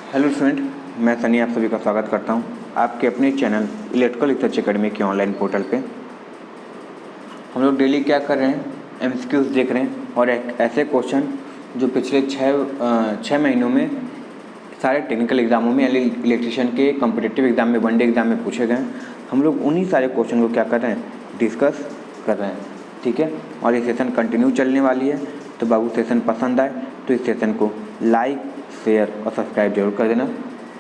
Hello student, मैं सनी आप सभी का स्वागत करता हूं आपके अपने चैनल इलेक्ट्रिकल रिसर्च एकेडमी के ऑनलाइन पोर्टल पे। हम लोग डेली क्या कर रहे हैं, एमसीक्यूज देख रहे हैं और एक ऐसे क्वेश्चन जो पिछले छः महीनों में सारे टेक्निकल एग्जामों में यानी इलेक्ट्रिशियन के कॉम्पिटिटिव एग्जाम में, वनडे एग्जाम में पूछे गए हैं। हम लोग उन्हीं सारे क्वेश्चन को क्या कर रहे हैं, डिस्कस कर रहे हैं। ठीक है, और ये सेशन कंटिन्यू चलने वाली है। तो बाबू सेशन पसंद आए तो इस सेशन को लाइक, शेयर और सब्सक्राइब जरूर कर देना।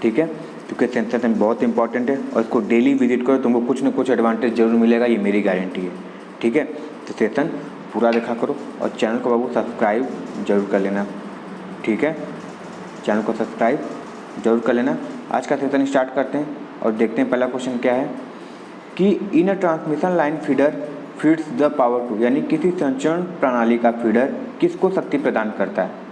ठीक है, क्योंकि सेशन बहुत इंपॉर्टेंट है और इसको डेली विजिट करो, तुमको कुछ ना कुछ एडवांटेज जरूर मिलेगा, ये मेरी गारंटी है। ठीक है, तो सेशन पूरा देखा करो और चैनल को बाबू सब्सक्राइब जरूर कर लेना। ठीक है, चैनल को सब्सक्राइब जरूर कर लेना। आज का सेशन स्टार्ट करते हैं और देखते हैं पहला क्वेश्चन क्या है कि in a transmission line feeder feeds the power to, यानी किसी संचरण प्रणाली का फीडर किसको शक्ति प्रदान करता है।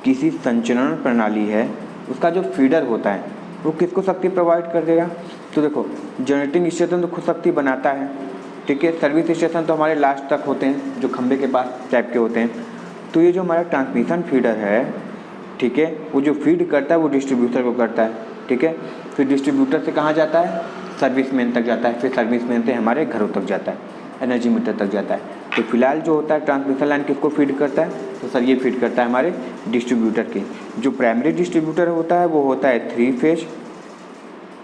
किसी संचरण प्रणाली है, उसका जो फीडर होता है वो किसको शक्ति प्रोवाइड कर देगा। तो देखो, जनरेटिंग स्टेशन तो खुद शक्ति बनाता है। ठीक है, सर्विस स्टेशन तो हमारे लास्ट तक होते हैं, जो खंबे के पास टाइप के होते हैं। तो ये जो हमारा ट्रांसमिशन फीडर है, ठीक है, वो जो फीड करता है वो डिस्ट्रीब्यूटर को करता है। ठीक है, फिर डिस्ट्रीब्यूटर से कहाँ जाता है, सर्विसमैन तक जाता है, फिर सर्विसमैन से हमारे घरों तक जाता है, एनर्जी मीटर तक जाता है। तो फिलहाल जो होता है ट्रांसमिशन लाइन किसको फीड करता है, तो सर ये फीड करता है हमारे डिस्ट्रीब्यूटर की। जो प्राइमरी डिस्ट्रीब्यूटर होता है वो होता है 3 फेज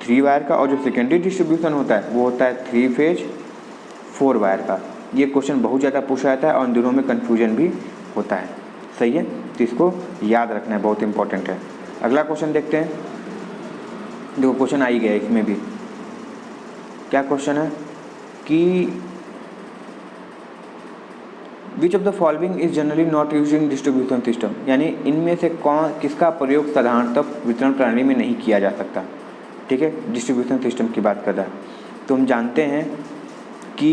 3 वायर का, और जो सेकेंडरी डिस्ट्रीब्यूशन होता है वो होता है 3 फेज 4 वायर का। ये क्वेश्चन बहुत ज़्यादा पूछा जाता है और इन दोनों में कन्फ्यूजन भी होता है। सही है, तो इसको याद रखना है, बहुत इंपॉर्टेंट है। अगला क्वेश्चन देखते हैं। देखो क्वेश्चन आ ही गया इसमें भी। क्या क्वेश्चन है कि which of the following is generally not used in distribution system, यानी इनमें से किसका प्रयोग साधारणतः वितरण प्रणाली में नहीं किया जा सकता। ठीक है, डिस्ट्रीब्यूशन सिस्टम की बात कर रहा है। तो हम जानते हैं कि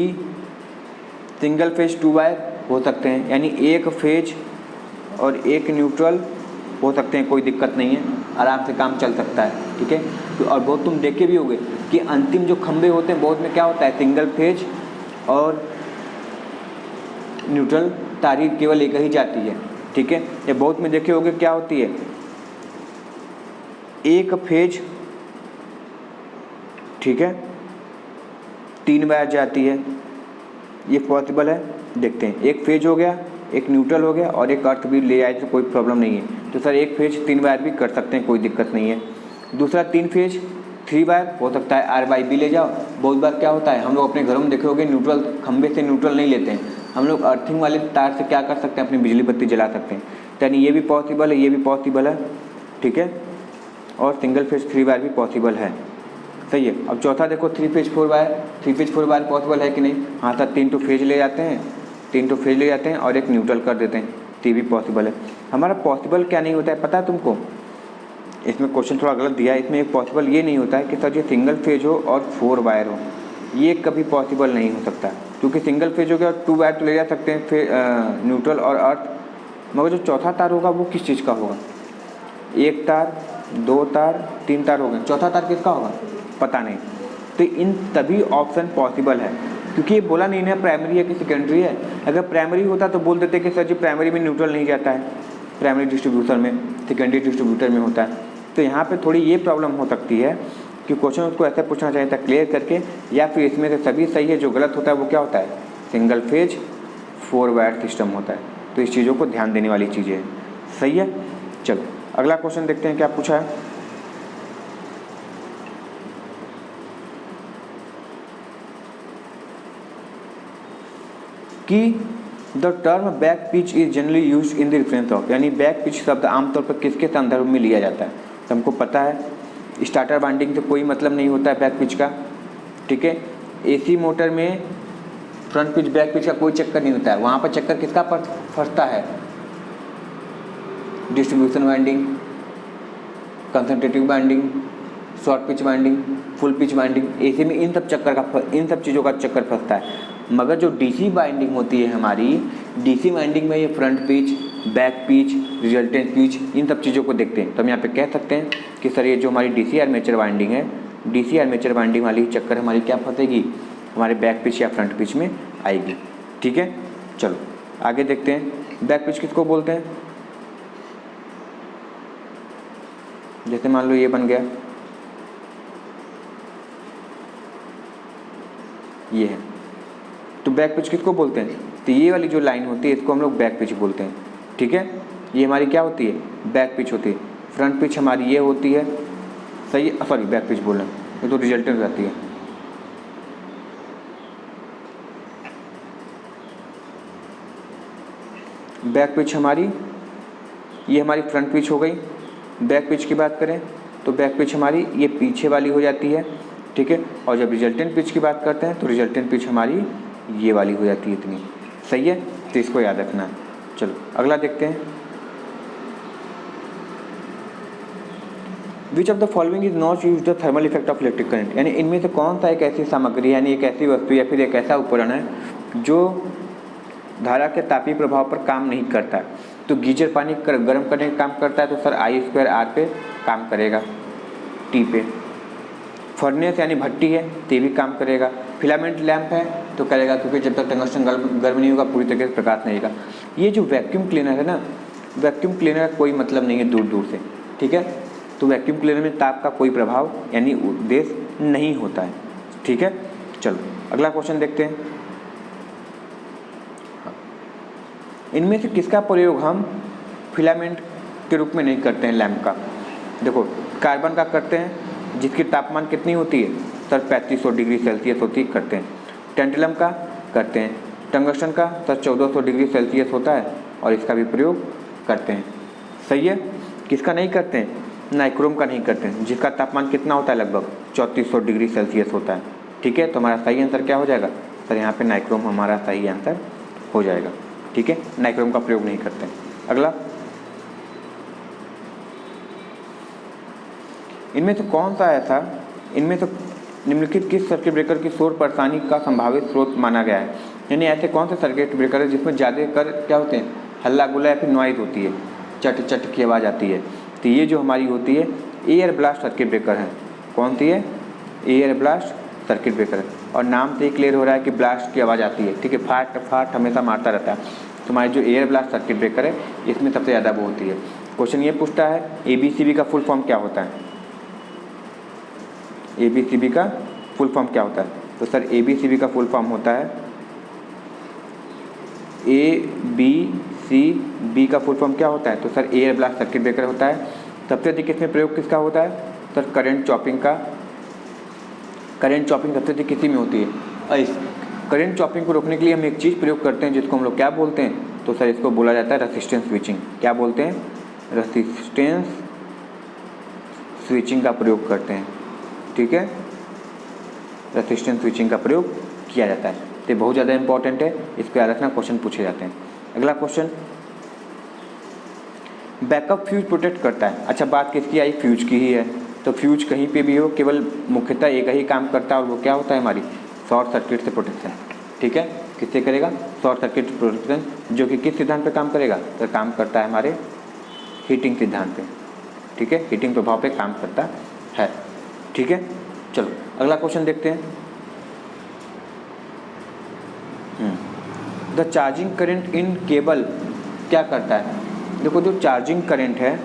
सिंगल फेज 2 वायर हो सकते हैं, यानी एक फेज और एक न्यूट्रल हो सकते हैं, कोई दिक्कत नहीं है, आराम से काम चल सकता है। ठीक है, तो और बहुत तुम देखे भी होगे कि अंतिम जो खंबे होते हैं बहुत में क्या होता है, सिंगल फेज और न्यूट्रल तारी केवल एक ही जाती है। ठीक है, ये बहुत में देखे होगे क्या होती है, एक फेज, ठीक है, 3 वायर जाती है। ये पॉसिबल है, देखते हैं। एक फेज हो गया, एक न्यूट्रल हो गया और एक अर्थ भी ले आए तो कोई प्रॉब्लम नहीं है। तो सर एक फेज 3 वायर भी कर सकते हैं, कोई दिक्कत नहीं है। दूसरा 3 फेज 3 वायर हो सकता है, आर बाई बी ले जाओ। बहुत बार क्या होता है, हम लोग अपने घरों में देखे होगे न्यूट्रल खंबे से न्यूट्रल नहीं लेते हैं, हम लोग अर्थिंग वाले तार से क्या कर सकते हैं, अपनी बिजली बत्ती जला सकते हैं। यानी ये भी पॉसिबल है, ये भी पॉसिबल है। ठीक है, और सिंगल फेज 3 वायर भी पॉसिबल है। सही है। अब चौथा देखो, 3 phase 4 wire, 3 phase 4 wire possible है कि नहीं। हाँ सर, 3 तो फेज ले जाते हैं, 3 तो फेज ले जाते हैं और एक न्यूट्रल कर देते हैं, तो ये भी पॉसिबल है। हमारा पॉसिबल क्या नहीं होता है पता है तुमको, इसमें क्वेश्चन थोड़ा गलत दिया है। इसमें एक पॉसिबल ये नहीं होता है कि सर ये सिंगल फेज हो और 4 वायर हो, ये कभी पॉसिबल नहीं हो सकता, क्योंकि सिंगल फेज हो गया और 2 वायर तो ले जा सकते हैं, फिर न्यूट्रल और अर्थ, मगर जो चौथा तार होगा वो किस चीज़ का होगा, 1 तार, 2 तार, 3 तार हो गए, चौथा तार किसका होगा पता नहीं। तो इन तभी ऑप्शन पॉसिबल है, क्योंकि ये बोला नहीं ना प्राइमरी है कि सेकेंडरी है। अगर प्राइमरी होता तो बोल देते कि सर जी प्राइमरी में न्यूट्रल नहीं जाता है, प्राइमरी डिस्ट्रीब्यूटर में, सेकेंडरी डिस्ट्रीब्यूटर में होता है। तो यहाँ पे थोड़ी ये प्रॉब्लम हो सकती है कि क्वेश्चन उसको ऐसे पूछना चाहिए था क्लियर करके, या फिर इसमें से सभी सही है, जो गलत होता है वो क्या होता है, सिंगल फेज 4 वायर सिस्टम होता है। तो इस चीज़ों को ध्यान देने वाली चीज़ें हैं। सही है, चलो अगला क्वेश्चन देखते हैं क्या पूछा है। कि the term back pitch is generally use in the reference of, यानी बैक पिच शब्द आमतौर पर किसके संदर्भ में लिया जाता है। तो हमको पता है स्टार्टर वाइंडिंग से कोई मतलब नहीं होता है बैक पिच का। ठीक है, एसी मोटर में फ्रंट पिच बैक पिच का कोई चक्कर नहीं होता है, वहाँ पर चक्कर किसका फंसता है, distribution winding, concentrative winding, short pitch winding, full pitch winding, AC में इन सब चीज़ों का चक्कर फंसता है। मगर जो डीसी वाइंडिंग होती है हमारी, डीसी वाइंडिंग में ये front pitch, back pitch, resultant pitch, इन सब चीज़ों को देखते हैं। तो हम यहाँ पे कह सकते हैं कि सर ये जो हमारी डीसी आर्मेचर वाइंडिंग है, डीसी आर्मेचर वाइंडिंग वाली चक्कर हमारी क्या फंसेगी, हमारे बैक पिच या फ्रंट पिच में आएगी। ठीक है, चलो आगे देखते हैं। बैक पिच किसको बोलते हैं, जैसे मान लो ये बन गया, ये है, तो बैक पिच किसको बोलते हैं? तो ये वाली जो लाइन होती है इसको हम लोग बैक पिच बोलते हैं। ठीक है, ये हमारी क्या होती है? बैक पिच होती है। फ्रंट पिच हमारी ये होती है, सही है, सॉरी बैक पिच बोलना, ये तो रिजल्टेंट रहती है। बैक पिच हमारी, ये हमारी फ्रंट पिच हो गई। बैक पिच की बात करें तो बैक पिच हमारी ये पीछे वाली हो जाती है। ठीक है, और जब रिजल्टेंट पिच की बात करते हैं तो रिजल्टेंट पिच हमारी ये वाली हो जाती है इतनी। सही है, तो इसको याद रखना है। चलो अगला देखते हैं। Which of the following is not use the thermal effect of electric current, यानी इनमें से कौन सा एक ऐसी सामग्री है, यानी एक ऐसी वस्तु या फिर एक ऐसा उपकरण है जो धारा के तापीय प्रभाव पर काम नहीं करता है। तो गीजर पानी गर्म करने का काम करता है तो सर I² R पे काम करेगा, T पे। फर्नेस यानी भट्टी है तो भी काम करेगा। फिलामेंट लैंप है तो करेगा, क्योंकि जब तक टंगस्टन गर्म नहीं होगा पूरी तरीके से प्रकाश नहीं आएगा। ये जो वैक्यूम क्लीनर है ना, वैक्यूम क्लीनर का कोई मतलब नहीं है दूर दूर से। ठीक है, तो वैक्यूम क्लीनर में ताप का कोई प्रभाव यानी उद्देश्य नहीं होता है। ठीक है, चलो अगला क्वेश्चन देखते हैं। इनमें से किसका प्रयोग हम फिलामेंट के रूप में नहीं करते हैं लैंप का? देखो, कार्बन का करते हैं जिसकी तापमान कितनी होती है सर? 3500 डिग्री सेल्सियस होती है, करते हैं। टेंटलम का करते हैं। टंगस्टन का सर 1400 डिग्री सेल्सियस होता है और इसका भी प्रयोग करते हैं। सही है, किसका नहीं करते हैं? नाइक्रोम का नहीं करते हैं, जिसका तापमान कितना होता है? लगभग 3400 डिग्री सेल्सियस होता है। ठीक है, तो हमारा सही आंसर क्या हो जाएगा सर? यहाँ पे नाइक्रोम हमारा सही आंसर हो जाएगा। ठीक है, नाइक्रोम का प्रयोग नहीं करते हैं। अगला, इनमें से कौन सा ऐसा, इनमें से निम्नलिखित किस सर्किट ब्रेकर की शोर परेशानी का संभावित स्रोत माना गया है? यानी ऐसे कौन से सर्किट ब्रेकर है जिसमें ज़्यादा कर क्या होते हैं? हल्ला गुल्ला या फिर नॉइज़ होती है, चट चट की आवाज़ आती है। तो ये जो हमारी होती है एयर ब्लास्ट सर्किट ब्रेकर है। कौन सी है? एयर ब्लास्ट सर्किट ब्रेकर है। और नाम से ही क्लियर हो रहा है कि ब्लास्ट की आवाज़ आती है। ठीक है, फाट फाट हमेशा मारता रहता है। तो हमारी जो एयर ब्लास्ट सर्किट ब्रेकर है इसमें सबसे ज़्यादा वो होती है। क्वेश्चन ये पूछता है ABCB का फुल फॉर्म क्या होता है? ABCB का फुल फॉर्म क्या होता है? तो सर ABCB का फुल फॉर्म होता है, ABCB का फुल फॉर्म क्या होता है? तो sir air blast circuit breaker होता है। सबसे अधिक इसमें प्रयोग किसका होता है? सर करंट चॉपिंग का। करंट चॉपिंग सबसे अधिक किसी में होती है? और इस करंट चॉपिंग को रोकने के लिए हम एक चीज़ प्रयोग करते हैं जिसको हम लोग क्या बोलते हैं? तो सर इसको बोला जाता है रेसिस्टेंस स्विचिंग। क्या बोलते हैं? रेसिस्टेंस स्विचिंग का प्रयोग करते हैं। ठीक है, रेसिस्टेंस स्विचिंग का प्रयोग किया जाता है। तो बहुत ज़्यादा इंपॉर्टेंट है, इसको याद रखना, क्वेश्चन पूछे जाते हैं। अगला क्वेश्चन, बैकअप फ्यूज प्रोटेक्ट करता है। अच्छा, बात किसकी आई? फ्यूज की ही है। तो फ्यूज कहीं पे भी हो, केवल मुख्यतः एक ही काम करता है और वो क्या होता है? हमारी शॉर्ट सर्किट से प्रोटेक्शन। ठीक है, किससे करेगा? शॉर्ट सर्किट प्रोटेक्शन, जो कि किस सिद्धांत पे काम करेगा? तो काम करता है हमारे हीटिंग सिद्धांत पे। ठीक है, हीटिंग प्रभाव पे काम करता है। ठीक है, चलो अगला क्वेश्चन देखते हैं। The charging current in cable क्या करता है? देखो, जो चार्जिंग करंट है,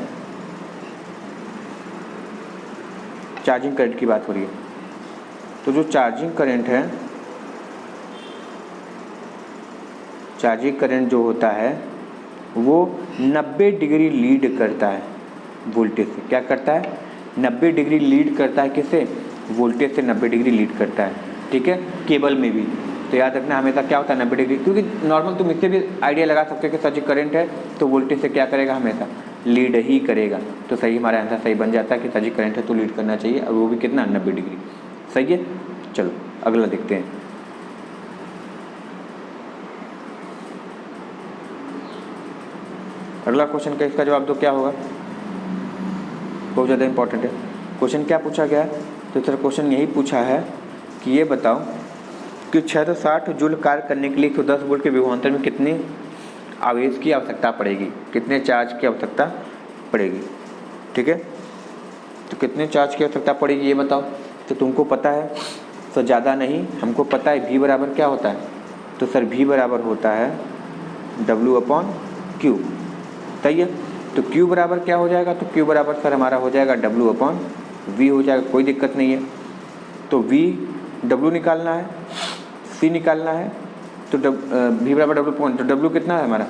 चार्जिंग करंट की बात हो रही है, तो जो चार्जिंग करंट है, चार्जिंग करंट जो होता है वो 90 डिग्री लीड करता है वोल्टेज से। क्या करता है? 90 डिग्री लीड करता है। किससे? वोल्टेज से 90 डिग्री लीड करता है। ठीक है, केबल में भी। तो याद रखना हमेशा क्या होता है? 90 डिग्री, क्योंकि नॉर्मल तुम इससे भी आइडिया लगा सकते हो कि सर जी करंट है तो वोल्टेज से क्या करेगा? हमेशा लीड ही करेगा। तो सही, हमारा आंसर सही बन जाता है कि सर जी करंट है तो लीड करना चाहिए, और वो भी कितना? 90 डिग्री। सही है, चलो अगला देखते हैं। अगला क्वेश्चन का इसका जवाब दो, क्या होगा? बहुत ज़्यादा इंपॉर्टेंट है। क्वेश्चन क्या पूछा गया है? तो सर क्वेश्चन यही पूछा है कि ये बताओ कि 660 जूल कार्य करने के लिए 110 वोल्ट के विभवांतर में कितने आवेश की आवश्यकता पड़ेगी? कितने चार्ज की आवश्यकता पड़ेगी? ठीक है, तो कितने चार्ज की आवश्यकता पड़ेगी ये बताओ। तो तुमको पता है तो ज़्यादा नहीं, हमको पता है V बराबर क्या होता है? तो सर V बराबर होता है W/Q। सही है, तो Q बराबर क्या हो जाएगा, तो Q बराबर सर हमारा हो जाएगा W/V हो जाएगा, कोई दिक्कत नहीं है। तो W निकालना है, C निकालना है, तो V बराबर W, तो W कितना है हमारा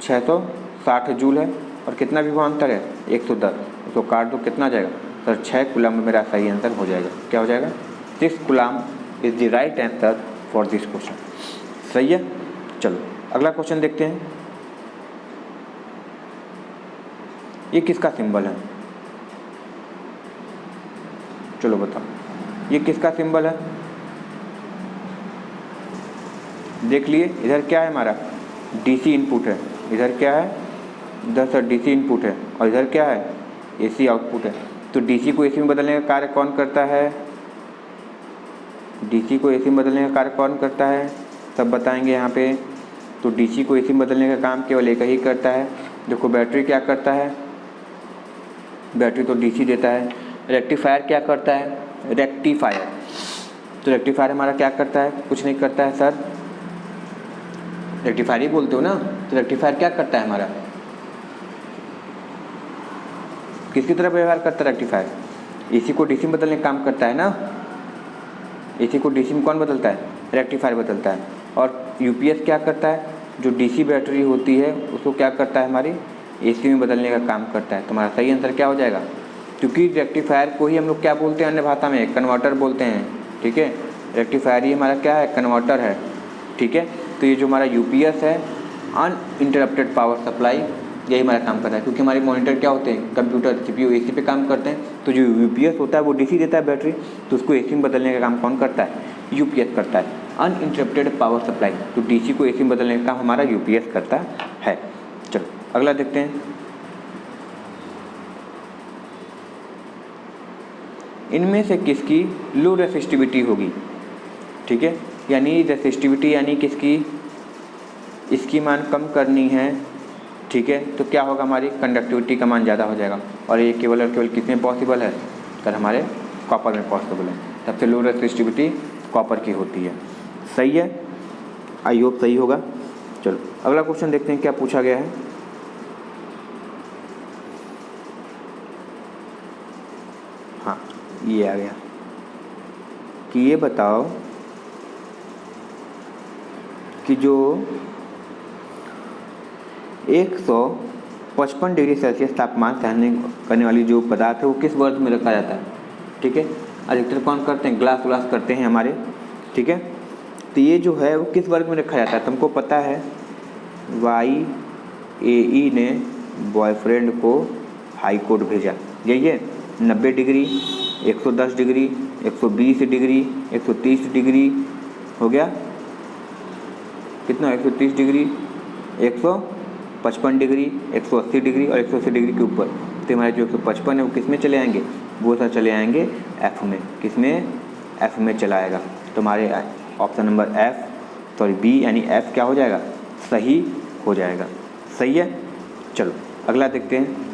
660 जूल है, और कितना विभवांतर है 110, तो काट दो, कितना आ जाएगा सर 6 कूलम मेरा सही आंसर हो जाएगा। क्या हो जाएगा, 6 coulomb is the right answer for this question. सही है। चलो अगला क्वेश्चन देखते हैं। ये किसका सिंबल है, चलो बताओ ये किसका सिंबल है। देख लिए, इधर क्या है हमारा डीसी इनपुट है, इधर क्या है, इधर सर डीसी इनपुट है, और इधर क्या है एसी आउटपुट है। तो डीसी को एसी में बदलने का कार्य कौन करता है, डीसी को एसी में बदलने का कार्य कौन करता है, सब बताएंगे यहाँ पे। तो डीसी को एसी में बदलने का काम केवल एक ही करता है। देखो बैटरी क्या करता है, बैटरी तो डीसी देता है। रेक्टिफायर क्या करता है, रेक्टिफायर, तो रेक्टिफायर हमारा क्या करता है, कुछ नहीं करता है सर, रेक्टिफायर ही बोलते हो ना। तो रेक्टिफायर क्या करता है हमारा, किसकी तरफ व्यवहार करता है रेक्टिफायर, एसी को डीसी में बदलने का काम करता है ना। एसी को डीसी में कौन बदलता है, रेक्टिफायर बदलता है। और यूपीएस क्या करता है, जो डीसी बैटरी होती है उसको क्या करता है, हमारी एसी में बदलने का काम करता है। तुम्हारा सही आंसर क्या हो जाएगा, क्योंकि रेक्टिफायर को ही हम लोग क्या बोलते हैं अन्य भाषा में, कन्वर्टर बोलते हैं। ठीक है, रेक्टिफायर ही हमारा क्या है, कन्वर्टर है। ठीक है, तो ये जो हमारा यूपीएस है, अनइंटरप्टेड पावर सप्लाई, यही हमारा काम करता है। क्योंकि हमारे मॉनिटर क्या होते हैं, कंप्यूटर सीपीयू एसी पे काम करते हैं। तो जो यूपीएस होता है वो डीसी देता है बैटरी, तो उसको एसी में बदलने का काम कौन करता है, यूपीएस करता है, अनइंटरप्टेड पावर सप्लाई। तो डीसी को एसी में बदलने का काम हमारा यूपीएस करता है। चलो अगला देखते हैं। इनमें से किसकी लो रेसिस्टिविटी होगी। ठीक है, यानी रेसिस्टिविटी यानी किसकी, इसकी मान कम करनी है। ठीक है, तो क्या होगा, हमारी कंडक्टिविटी का मान ज़्यादा हो जाएगा। और ये केवल और केवल किस में पॉसिबल है, सर हमारे कॉपर में पॉसिबल है। सबसे लो रेसिस्टिविटी कॉपर की होती है। सही है, आई होप सही होगा। चलो अगला क्वेश्चन देखते हैं क्या पूछा गया है। हाँ ये आ गया कि ये बताओ कि जो 155 डिग्री सेल्सियस तापमान सहने करने वाली जो पदार्थ है वो किस वर्ग में रखा जाता है। ठीक है, अधिकतर कौन करते हैं, ग्लास व्लास करते हैं हमारे। ठीक है, तो ये जो है वो किस वर्ग में रखा जाता है, तुमको पता है। YAE ने बॉयफ्रेंड को हाई कोर्ट भेजा, यही है 90 डिग्री, 110 डिग्री, 120 डिग्री, 130 डिग्री, हो गया कितना, 130 डिग्री, 155 डिग्री, 180 डिग्री और 180 डिग्री के ऊपर। तो हमारे जो 155 है वो किस में चले आएंगे, वो सर चले आएंगे F में। किस में, F में चला आएगा। तो हमारे ऑप्शन नंबर B यानी F क्या हो जाएगा, सही हो जाएगा। सही है। चलो अगला देखते हैं।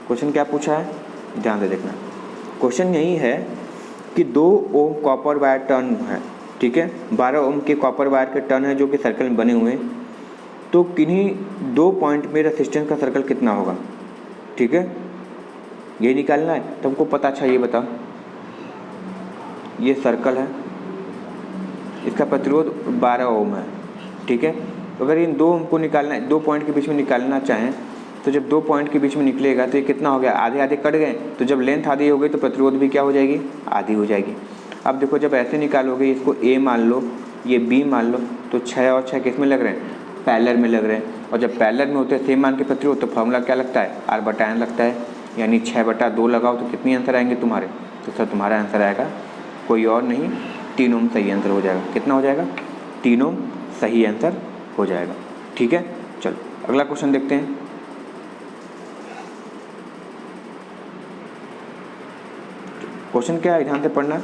क्वेश्चन क्या पूछा है, ध्यान से देखना। क्वेश्चन यही है कि 2 ओम कॉपर वायर टर्न है। ठीक है, 12 ओम के कॉपर वायर के टर्न है जो कि सर्कल में बने हुए हैं। तो किन्हीं 2 पॉइंट में रेसिस्टेंस का सर्कल कितना होगा। ठीक है, ये निकालना है। तुमको पता, अच्छा ये बताओ, ये सर्कल है, इसका प्रतिरोध 12 ओम है। ठीक है, तो अगर इन 2 ओम को निकालना है, 2 पॉइंट के बीच में निकालना चाहें, तो जब 2 पॉइंट के बीच में निकलेगा तो ये कितना हो गया, आधे आधे कट गए। तो जब लेंथ आधी हो गई तो प्रतिरोध भी क्या हो जाएगी, आधी हो जाएगी। अब देखो जब ऐसे निकालोगे, इसको A मान लो, ये B मान लो, तो 6 और 6 किस में लग रहे हैं, पैरेलल में लग रहे हैं। और जब पैरेलल में होते हैं सेम मान के प्रतिरोध, तो फॉर्मूला क्या लगता है, R/N लगता है। यानी 6/2 लगाओ तो कितनी आंसर आएंगे तुम्हारे, तो सर तुम्हारा आंसर आएगा कोई और नहीं, 3 ओम सही आंसर हो जाएगा। कितना हो जाएगा, 3 ओम सही आंसर हो जाएगा। ठीक है, चलो अगला क्वेश्चन देखते हैं। क्वेश्चन क्या है, ध्यान से पढ़ना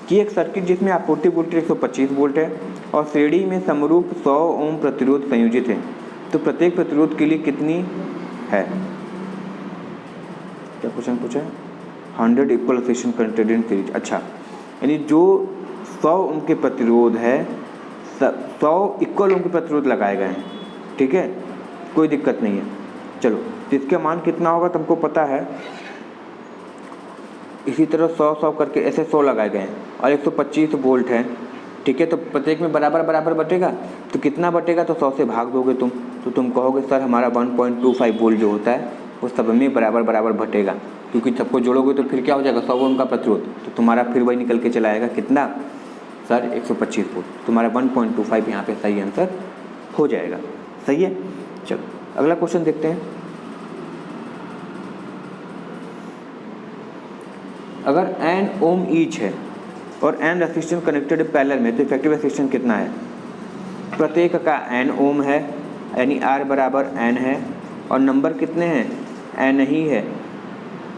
कि एक सर्किट जिसमें आपूर्ति वोल्टेज 125 वोल्ट है और श्रेणी में समरूप 100 ओम प्रतिरोध संयोजित है, तो प्रत्येक प्रतिरोध के लिए कितनी है। क्या क्वेश्चन पूछा है? 100 equal resistance connected in series. अच्छा, यानी जो 100 ओम के प्रतिरोध है, 100 इक्वल ओम के प्रतिरोध लगाए गए हैं, ठीक है, कोई दिक्कत नहीं है। चलो, तो इसका मान कितना होगा तुमको पता है। इसी तरह 100 करके ऐसे 100 लगाए गए हैं और 125 वोल्ट है, ठीक है, तो प्रत्येक में बराबर बराबर बटेगा। तो कितना बटेगा? तो 100 से भाग दोगे तुम, तो तुम कहोगे सर हमारा 1.25 वोल्ट जो होता है वो सब में बराबर बराबर बटेगा, क्योंकि सबको जोड़ोगे तो फिर क्या हो जाएगा? 100 ओम का प्रतिरोध, तो तुम्हारा फिर वही निकल के चला आएगा कितना? Sir 125 volt. तुम्हारा 1.25 यहाँ पे सही आंसर हो जाएगा। सही है। चलो अगला क्वेश्चन देखते हैं। अगर n ओम ईच है और n रेजिस्टेंस कनेक्टेड पैरेलल में, तो इफेक्टिव रेजिस्टेंस कितना है? प्रत्येक का n ओम है, यानी R बराबर n है, और नंबर कितने हैं? n ही है,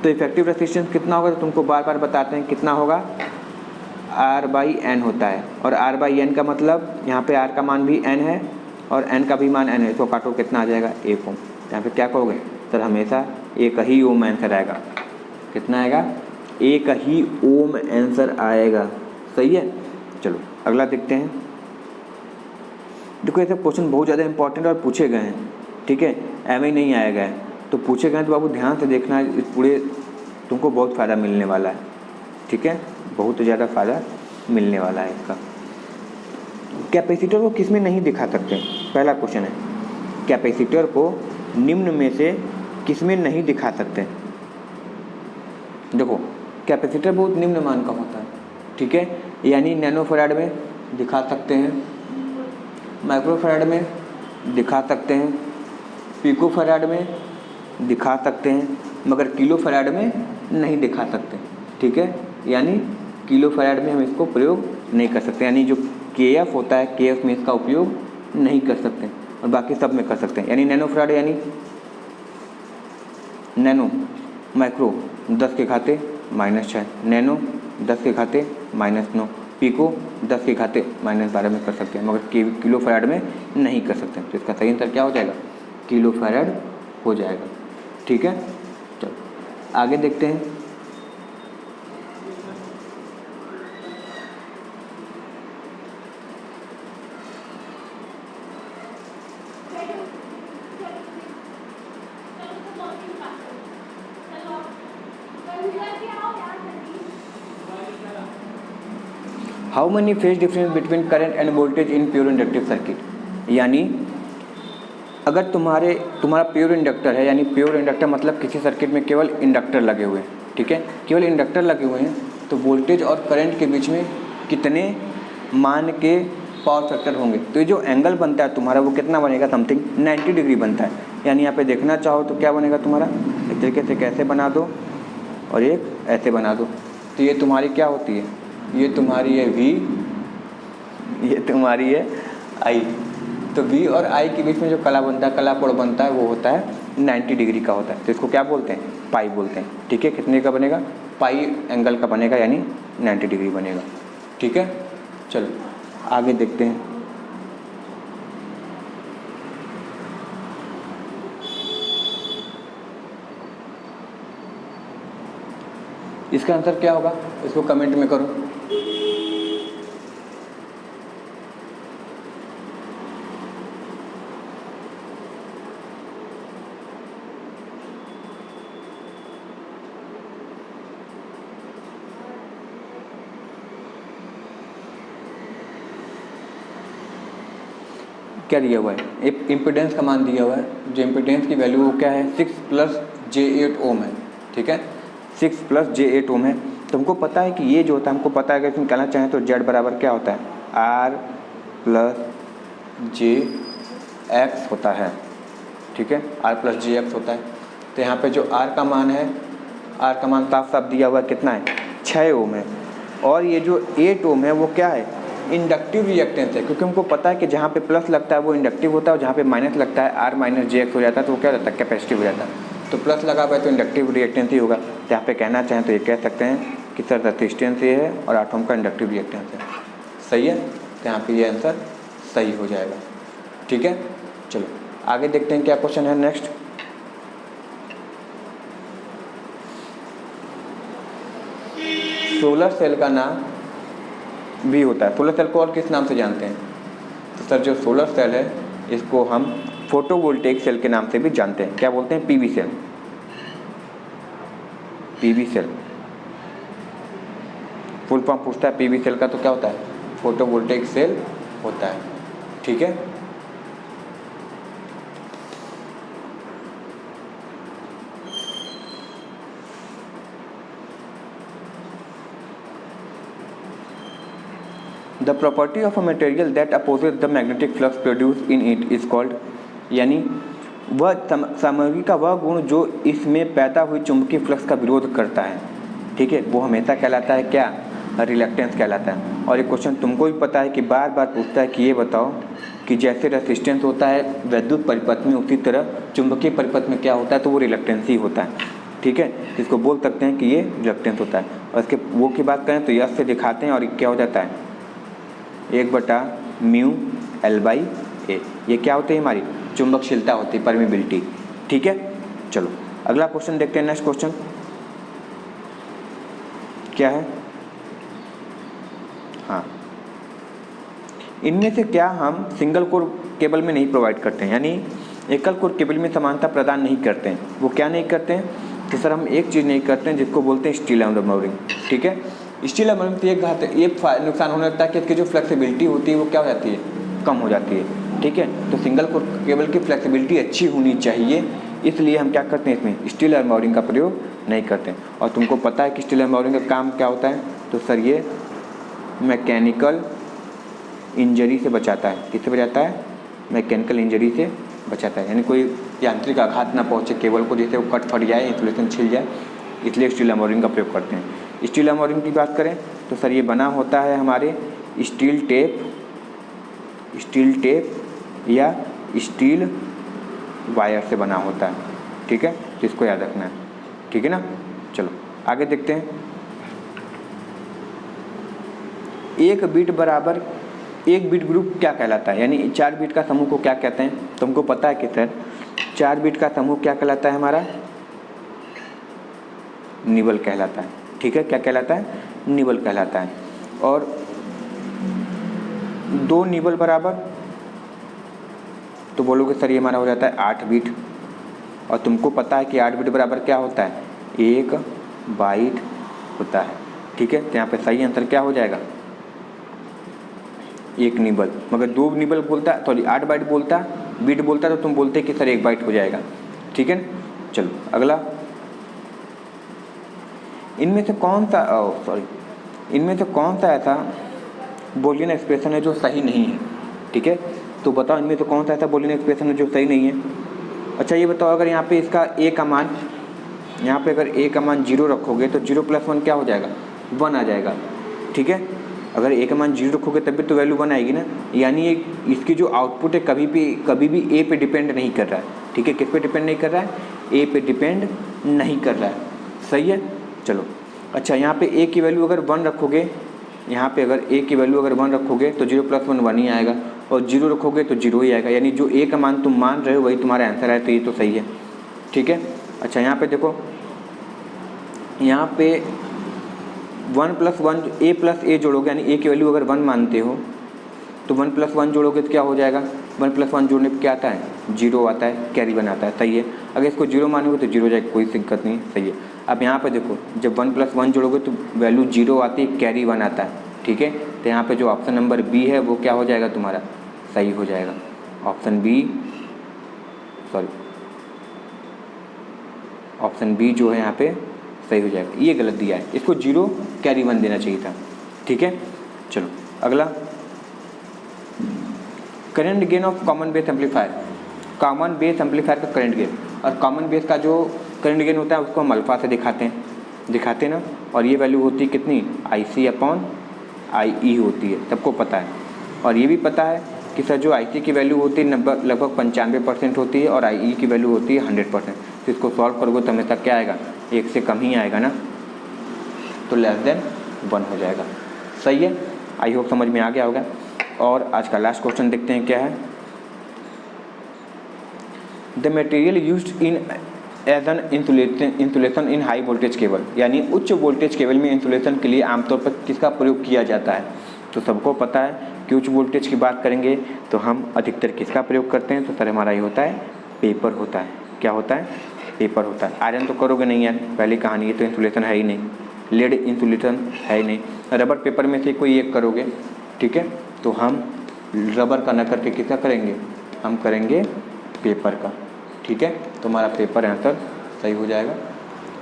तो इफेक्टिव रेजिस्टेंस कितना होगा? तो तुमको बार बार बताते हैं कितना होगा, R/n होता है। और R/n का मतलब यहाँ पे R का मान भी n है और n का भी मान n है, तो काटो कितना आ जाएगा? 1 ओम। यहाँ पे क्या कहोगे? सर हमेशा एक ही ओम आंसर आएगा। कितना आएगा? एक ही ओम आंसर आएगा। सही है। चलो अगला देखते हैं। देखो ऐसे क्वेश्चन बहुत ज़्यादा इंपॉर्टेंट और पूछे गए हैं, ठीक है, एवं ही नहीं आएगा है, तो पूछे गए तो बाबू ध्यान से देखना, इस पूरे तुमको बहुत फ़ायदा मिलने वाला है, ठीक है, बहुत ज़्यादा फ़ायदा मिलने वाला है इसका। कैपेसिटर को किस में नहीं दिखा सकते? पहला क्वेश्चन है, कैपेसिटर को निम्न में से किस में नहीं दिखा सकते? देखो कैपेसिटर बहुत निम्न मान का होता है, ठीक है, यानी नैनोफैराड में दिखा सकते हैं, माइक्रोफैराड में दिखा सकते हैं, पिकोफैराड में दिखा सकते हैं, मगर किलोफैराड में नहीं दिखा सकते, ठीक है, यानी किलोफैराड में हम इसको प्रयोग नहीं कर सकते, यानी जो KF होता है KF में इसका उपयोग नहीं कर सकते, और बाकी सब में कर सकते हैं। यानी नैनोफैराड यानी नैनो, माइक्रो 10 के घाते -6, नैनो 10 के घाते -9, पिको 10 के घाते -12 में कर सकते हैं, मगर किलोफैराड में नहीं कर सकते। तो इसका सही आंसर क्या हो जाएगा? किलोफैराड हो जाएगा, ठीक है। चलो आगे देखते हैं। How many phase difference between current end voltage in pure inductive circuit? यानी अगर तुम्हारा प्योर इंडक्टर है, यानी प्योर इंडक्टर मतलब किसी सर्किट में केवल इंडक्टर लगे हुए हैं, ठीक है, केवल इंडक्टर लगे हुए हैं, तो वोल्टेज और करंट के बीच में कितने मान के पावर फैक्टर होंगे? तो ये जो एंगल बनता है तुम्हारा वो कितना बनेगा? समथिंग 90 डिग्री बनता है। यानी यहाँ पे देखना चाहो तो क्या बनेगा तुम्हारा? एक तरीके से कैसे बना दो और एक ऐसे बना दो, तो ये तुम्हारी क्या होती है? ये तुम्हारी है V, ये तुम्हारी है I। तो V और I के बीच में जो कला बनता है, कला कोण बनता है, वो होता है 90 डिग्री का होता है। तो इसको क्या बोलते हैं? पाई बोलते हैं, ठीक है। कितने का बनेगा? पाई एंगल का बनेगा, यानी 90 डिग्री बनेगा, ठीक है। चलो आगे देखते हैं। इसका आंसर क्या होगा? इसको कमेंट में करो। क्या दिया हुआ है? एक इम्पीडेंस का मान दिया हुआ है, जो इम्पीडेंस की वैल्यू वो क्या है? 6 + j8 ओम है, ठीक है, 6 + j8 ओम है। तुमको पता है कि ये जो होता है, हमको पता है कि तुम कहना चाहें तो Z बराबर क्या होता है? R + jx होता है, ठीक है, R + jx होता है। तो यहाँ पे जो R का मान है, R का मान साफ साफ दिया हुआ है, कितना है? 6 ओम है। और ये जो 8 ओम है वो क्या है? इंडक्टिव रिएक्टेंस है, क्योंकि हमको पता है कि जहाँ पे प्लस लगता है वो इंडक्टिव होता है, और जहाँ पे माइनस लगता है R - jx हो जाता है, तो वो क्या होता है? कैपेसिटिव हो जाता है। तो प्लस लगा हुआ है तो इंडक्टिव रिएक्टेंस ही होगा। तो यहाँ पे कहना चाहें तो ये कह सकते हैं कि सर रेजिस्टेंस ये है और 8 ओम का इंडक्टिव रिएक्टेंस है। सही है, तो यहाँ पे ये आंसर सही हो जाएगा, ठीक है। चलो आगे देखते हैं क्या क्वेश्चन है नेक्स्ट। सोलर सेल का नाम भी होता है। सोलर सेल को और किस नाम से जानते हैं? तो सर जो सोलर सेल है इसको हम फोटोवोल्टेइक सेल के नाम से भी जानते हैं। क्या बोलते हैं? PV cell. PV cell full form पूछता है पीवी सेल का तो क्या होता है? फोटोवोल्टेइक सेल होता है। ठीक है, the property of a material that opposes the magnetic flux produce in it is called, यानी वह सामग्री का वह गुण जो इसमें पैदा हुई चुंबकीय फ्लक्स का विरोध करता है, ठीक है, वो हमेशा कहलाता है क्या? रिलक्टेंस कहलाता है। और ये क्वेश्चन तुमको भी पता है कि बार बार पूछता है कि ये बताओ कि जैसे रेसिस्टेंस होता है वैद्युत परिपथ में, उसी तरह चुंबकीय परिपथ में क्या होता है? तो वो रिलक्टेंस ही होता है। ठीक है, इसको बोल सकते हैं कि ये रिलक्टेंस होता है। और इसके वो की बात करें तो यस से दिखाते हैं और क्या हो जाता है? 1/μL/A। ये क्या होती है? हमारी चुंबकशीलता होती है, परमिबिलिटी। ठीक है, चलो अगला क्वेश्चन देखते हैं। नेक्स्ट क्वेश्चन क्या है? हाँ, इनमें से क्या हम सिंगल कोर केबल में नहीं प्रोवाइड करते हैं, यानी एकल कोर केबल में समानता प्रदान नहीं करते हैं? वो क्या नहीं करते हैं? कि सर हम एक चीज़ नहीं करते हैं जिसको बोलते हैं स्टील एमरिंग। ठीक है, स्टील एमरिंग से एक नुकसान होने लगता है कि इसकी जो फ्लेक्सिबिलिटी होती है वो क्या हो जाती है? कम हो जाती है। ठीक है, तो सिंगल कोर केबल की फ्लेक्सिबिलिटी अच्छी होनी चाहिए, इसलिए हम क्या करते हैं? इसमें स्टील एमरिंग का प्रयोग नहीं करते हैं। और तुमको पता है कि स्टील एमरिंग का काम क्या होता है? तो सर ये मैकेनिकल इंजरी से बचाता है। किससे बचाता है? मैकेनिकल इंजरी से बचाता है, यानी कोई यांत्रिक आघात ना पहुंचे केबल को, जैसे वो कट फट जाए, इंसुलेशन छिल जाए, इसलिए स्टील एमरिंग का प्रयोग करते हैं। स्टील एमरिंग की बात करें तो सर ये बना होता है हमारे स्टील टेप या स्टील वायर से बना होता है। ठीक है, तो इसको याद रखना है। ठीक है ना, चलो आगे देखते हैं। एक बीट ग्रुप क्या कहलाता है, यानी 4 बीट का समूह को क्या कहते हैं? तुमको पता है कि सर 4 बीट का समूह क्या कहलाता है? हमारा निबल कहलाता है। ठीक है, क्या कहलाता है? निबल कहलाता है। और 2 निबल बराबर तो बोलोगे सर ये हमारा हो जाता है 8 बीट। और तुमको पता है कि 8 बीट बराबर क्या होता है? 1 बाइट होता है। ठीक है, तो यहाँ पे सही आंसर क्या हो जाएगा? 1 निबल। मगर 2 निबल बोलता, सॉरी 8 बाइट बोलता, बीट बोलता तो तुम बोलते कि सर 1 बाइट हो जाएगा। ठीक है, चलो अगला। इनमें से कौन सा ऐसा बूलियन एक्सप्रेशन है जो सही नहीं है? ठीक है, तो बताओ इनमें से कौन सा ऐसा बूलियन एक्सप्रेशन है जो सही नहीं है? अच्छा ये बताओ, अगर यहाँ पे इसका a का मान, यहाँ पे अगर a का मान 0 रखोगे तो 0 + 1 क्या हो जाएगा? 1 आ जाएगा। ठीक है, अगर a का मान 0 रखोगे तब भी तो वैल्यू 1 आएगी ना, यानी इसकी जो आउटपुट है कभी भी a पे डिपेंड नहीं कर रहा है। ठीक है, किस पे डिपेंड नहीं कर रहा है? a पे डिपेंड नहीं कर रहा है। सही है, चलो अच्छा यहाँ पे a की वैल्यू अगर 1 रखोगे, यहाँ पे अगर a की वैल्यू अगर 1 रखोगे तो 0 + 1 1 ही आएगा, और 0 रखोगे तो 0 ही आएगा, यानी जो a का मान तुम मान रहे हो वही तुम्हारा आंसर है, तो ये तो सही है। ठीक है, अच्छा यहाँ पे देखो, यहाँ पे 1 + 1 a + a जोड़ोगे, यानी a की वैल्यू अगर 1 मानते हो तो 1 + 1 जोड़ोगे तो क्या हो जाएगा? 1 + 1 जोड़ने पर क्या आता है? 0 आता है, कैरी 1 आता है। सही है, अगर इसको 0 मानोगे तो 0 जाएगा, कोई दिक्कत नहीं। सही है, अब यहाँ पे देखो जब 1 + 1 जोड़ोगे तो वैल्यू 0 आती है, कैरी 1 आता है। ठीक है, तो यहाँ पे जो ऑप्शन नंबर बी है वो क्या हो जाएगा? तुम्हारा सही हो जाएगा। ऑप्शन बी जो है यहाँ पे सही हो जाएगा। ये गलत दिया है, इसको 0 कैरी 1 देना चाहिए था। ठीक है, चलो अगला। Current gain of common base amplifier. Common base amplifier का करंट गेन, और कॉमन बेस का जो करंट गेन होता है उसको हम अल्फा से दिखाते हैं ना, और ये वैल्यू होती है कितनी? IC/IE होती है, सबको पता है। और ये भी पता है कि सर जो IC की वैल्यू होती है लगभग 95% होती है, और IE की वैल्यू होती है 100%। तो इसको सॉल्व करोगे तो हमेशा क्या आएगा? 1 से कम ही आएगा ना, तो <1 हो जाएगा। सही है, आई होप समझ में आ गया होगा। और आज का लास्ट क्वेश्चन देखते हैं क्या है। The material used in as an insulation in high voltage cable, यानी उच्च वोल्टेज केबल में इंसुलेशन के लिए आमतौर पर किसका प्रयोग किया जाता है? तो सबको पता है कि उच्च वोल्टेज की बात करेंगे तो हम अधिकतर किसका प्रयोग करते हैं? तो सर हमारा ये होता है पेपर होता है। क्या होता है? पेपर होता है। आयरन तो करोगे नहीं यार, पहली कहानी, ये तो इंसुलेशन है ही नहीं। लेड इंसुलेशन है ही नहीं। रबर पेपर में से कोई एक करोगे, ठीक है, तो हम रबर का न करके किसका करेंगे? हम करेंगे पेपर का, ठीक है। तो हमारा पेपर आंसर सही हो जाएगा।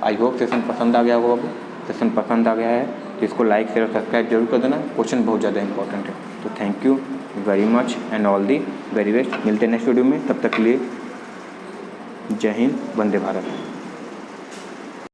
आई होप सेशन पसंद आ गया होगा। सेशन पसंद आ गया है तो इसको लाइक शेयर और सब्सक्राइब जरूर कर देना। क्वेश्चन बहुत ज़्यादा इंपॉर्टेंट है। तो thank you very much and all the very best. मिलते हैं नेक्स्ट वीडियो में, तब तक के लिए जय हिंद, वंदे भारत।